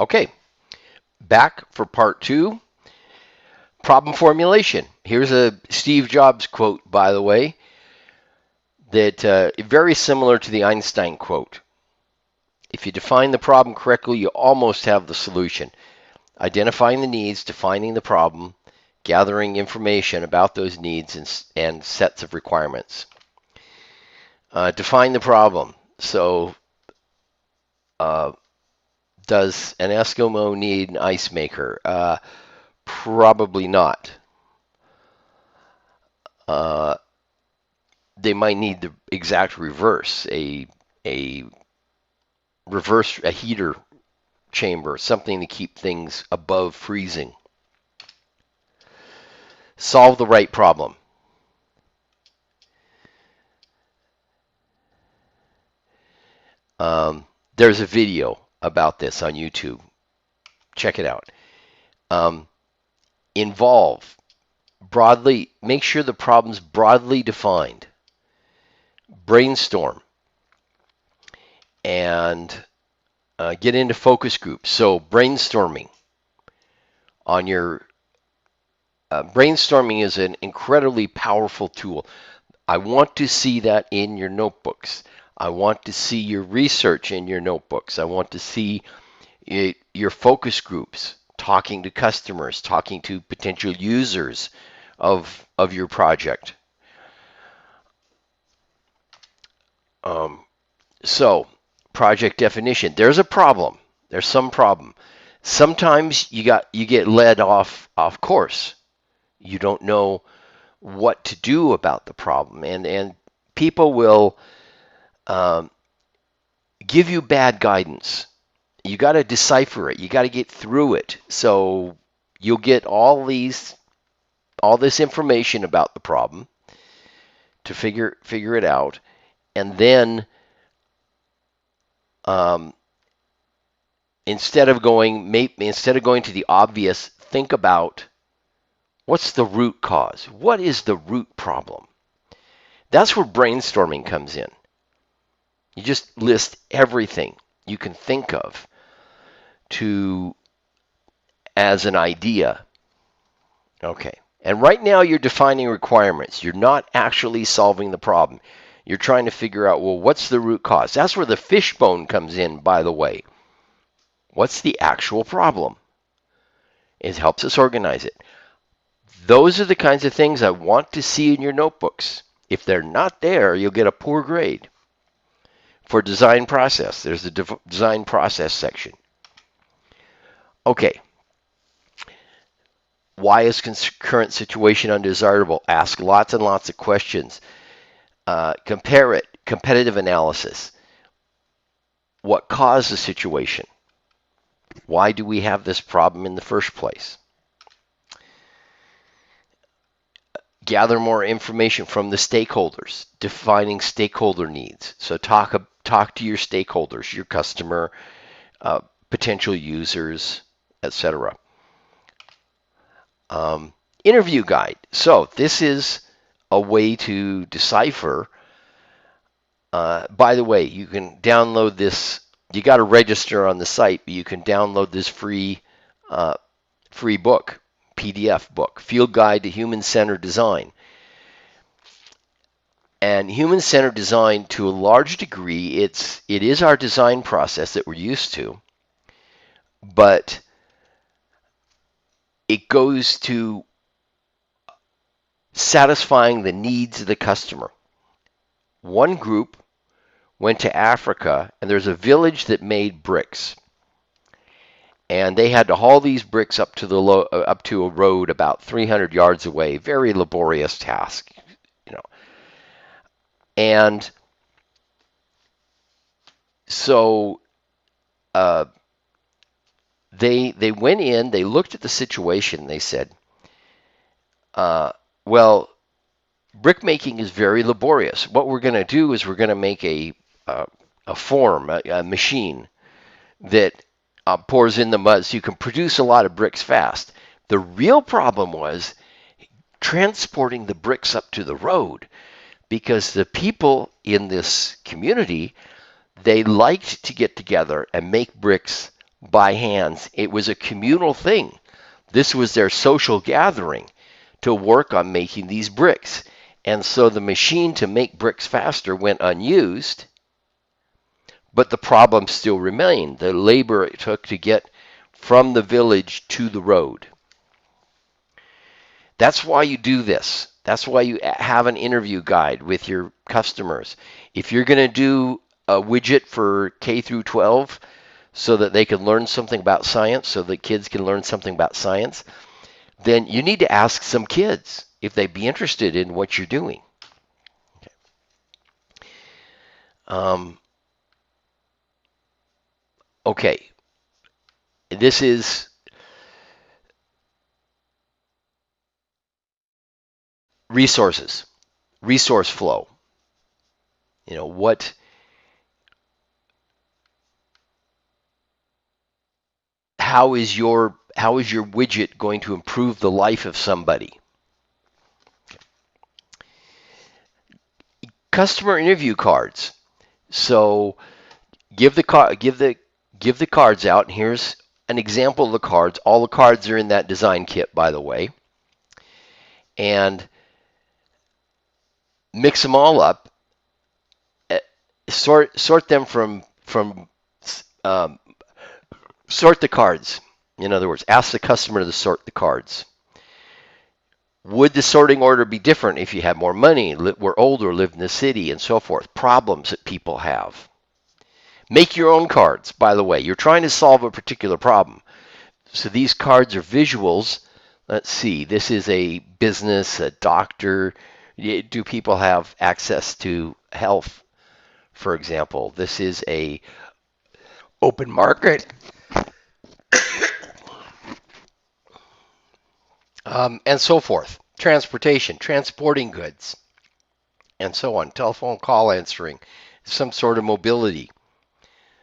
Okay, back for part 2, problem formulation. Here's a Steve Jobs quote, by the way, that very similar to the Einstein quote. If you define the problem correctly, you almost have the solution. Identifying the needs, defining the problem, gathering information about those needs and sets of requirements. Define the problem. So, does an Eskimo need an ice maker? Probably not. Uh, they might need the exact reverse, a heater chamber, something to keep things above freezing. Solve the right problem. There's a video about this on YouTube. Check it out. Involve. Broadly, make sure the problem's broadly defined. Brainstorm. And get into focus groups. So brainstorming on your brainstorming is an incredibly powerful tool. I want to see that in your notebooks. I want to see your research in your notebooks. I want to see your focus groups, talking to customers, talking to potential users of your project. So, project definition. There's a problem. There's some problem. Sometimes you get led off course. You don't know what to do about the problem, and people will give you bad guidance. You got to decipher it. You got to get through it. So you'll get all this information about the problem to figure it out, and then instead of going to the obvious, think about what's the root cause. What is the root problem? That's where brainstorming comes in. You just list everything you can think of as an idea. Okay. And right now you're defining requirements. You're not actually solving the problem. You're trying to figure out, well, what's the root cause? That's where the fishbone comes in, by the way. What's the actual problem? It helps us organize it. Those are the kinds of things I want to see in your notebooks. If they're not there, you'll get a poor grade. For design process, there's the design process section. Okay. Why is current situation undesirable? Ask lots and lots of questions. Compare it. Competitive analysis. What caused the situation? Why do we have this problem in the first place? Gather more information from the stakeholders, defining stakeholder needs. So talk to your stakeholders, your customer, potential users, etc. Interview guide. So this is a way to decipher. By the way, you can download this. You got to register on the site, but you can download this free book, PDF book, Field Guide to Human-Centered Design. And human-centered design, to a large degree, it is our design process that we're used to, but it goes to satisfying the needs of the customer. One group went to Africa, and there's a village that made bricks. And they had to haul these bricks up to a road about 300 yards away. Very laborious task, And so they went in, they looked at the situation, they said, well, brick making is very laborious. What we're going to do is we're going to make a machine that pours in the mud so you can produce a lot of bricks fast. The real problem was transporting the bricks up to the road, because the people in this community, they liked to get together and make bricks by hands. It was a communal thing. This was their social gathering to work on making these bricks. And so the machine to make bricks faster went unused, but the problem still remained. The labor it took to get from the village to the road. That's why you do this. That's why you have an interview guide with your customers. If you're going to do a widget for K through 12 so that they can learn something about science, so that kids can learn something about science, then you need to ask some kids if they'd be interested in what you're doing. Um, okay, this is resources, resource flow. You know, how is your widget going to improve the life of somebody? Customer interview cards. So give the cards out. And here's an example of the cards. All the cards are in that design kit, by the way. And mix them all up. Sort them from um, sort the cards. In other words, ask the customer to sort the cards. Would the sorting order be different if you had more money, were older, lived in the city, and so forth? Problems that people have. Make your own cards, by the way. You're trying to solve a particular problem. So these cards are visuals. Let's see. This is a business, a doctor. Do people have access to health, for example? This is a open market. And so forth. Transportation, transporting goods, and so on. Telephone call answering, some sort of mobility.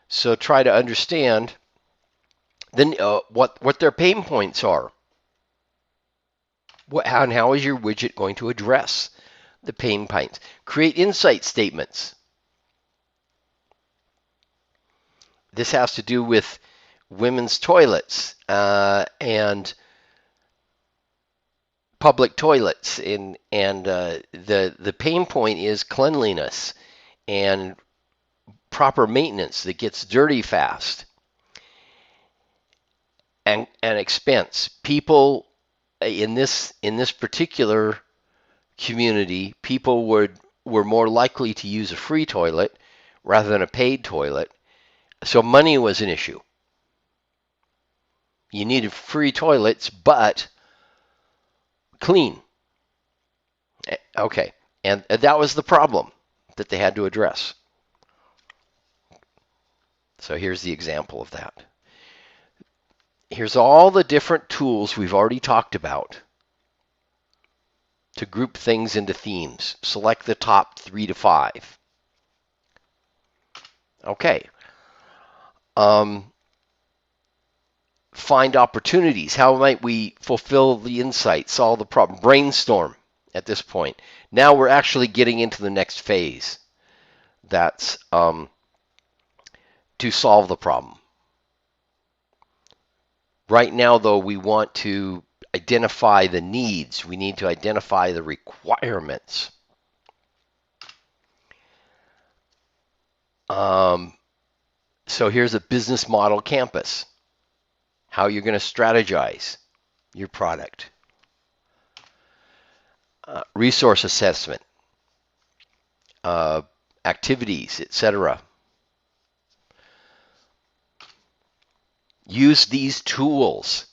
So try to understand then what their pain points are. And how is your widget going to address the pain points? Create insight statements. This has to do with women's toilets and public toilets, and the pain point is cleanliness and proper maintenance that gets dirty fast, and expense. People in this particular community, people were more likely to use a free toilet rather than a paid toilet. So money was an issue. You needed free toilets, but clean. Okay, and that was the problem that they had to address. So here's the example of that. Here's all the different tools we've already talked about to group things into themes. Select the top 3 to 5. Okay. Find opportunities. How might we fulfill the insight, solve the problem? Brainstorm at this point. Now we're actually getting into the next phase. That's to solve the problem. Right now, though, we want to identify the needs. We need to identify the requirements. So here's a business model campus. How you're going to strategize your product. Resource assessment. Activities, etc. Use these tools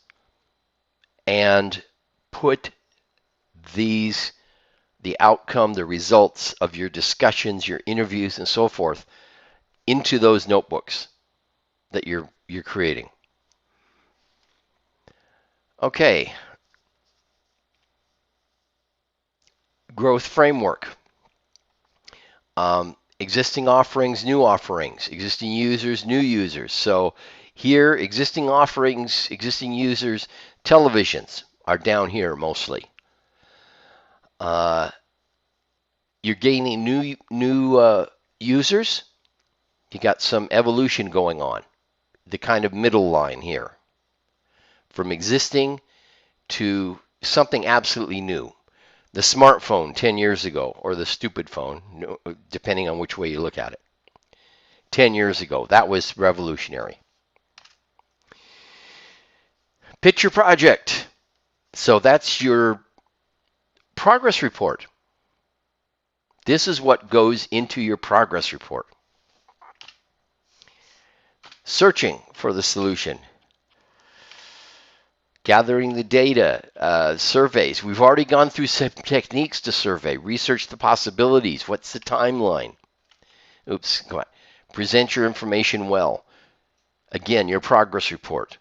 and put the outcome, the results of your discussions, your interviews, and so forth into those notebooks that you're creating. Okay. Growth framework. Existing offerings, new offerings, existing users, new users. So here, existing offerings, existing users, televisions are down here mostly. You're gaining new users. You got some evolution going on the kind of middle line here, from existing to something absolutely new. The smartphone 10 years ago, or the stupid phone, depending on which way you look at it. 10 years ago, that was revolutionary. Pitch your project. So that's your progress report. This is what goes into your progress report. Searching for the solution. Gathering the data, surveys. We've already gone through some techniques to survey. Research the possibilities. What's the timeline? Oops, come on. Present your information well. Again, your progress report.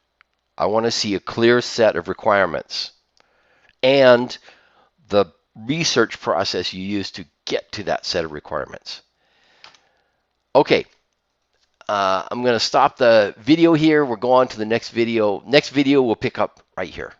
I want to see a clear set of requirements and the research process you use to get to that set of requirements. Okay, I'm going to stop the video here. We'll go on to the next video. Next video we'll pick up right here.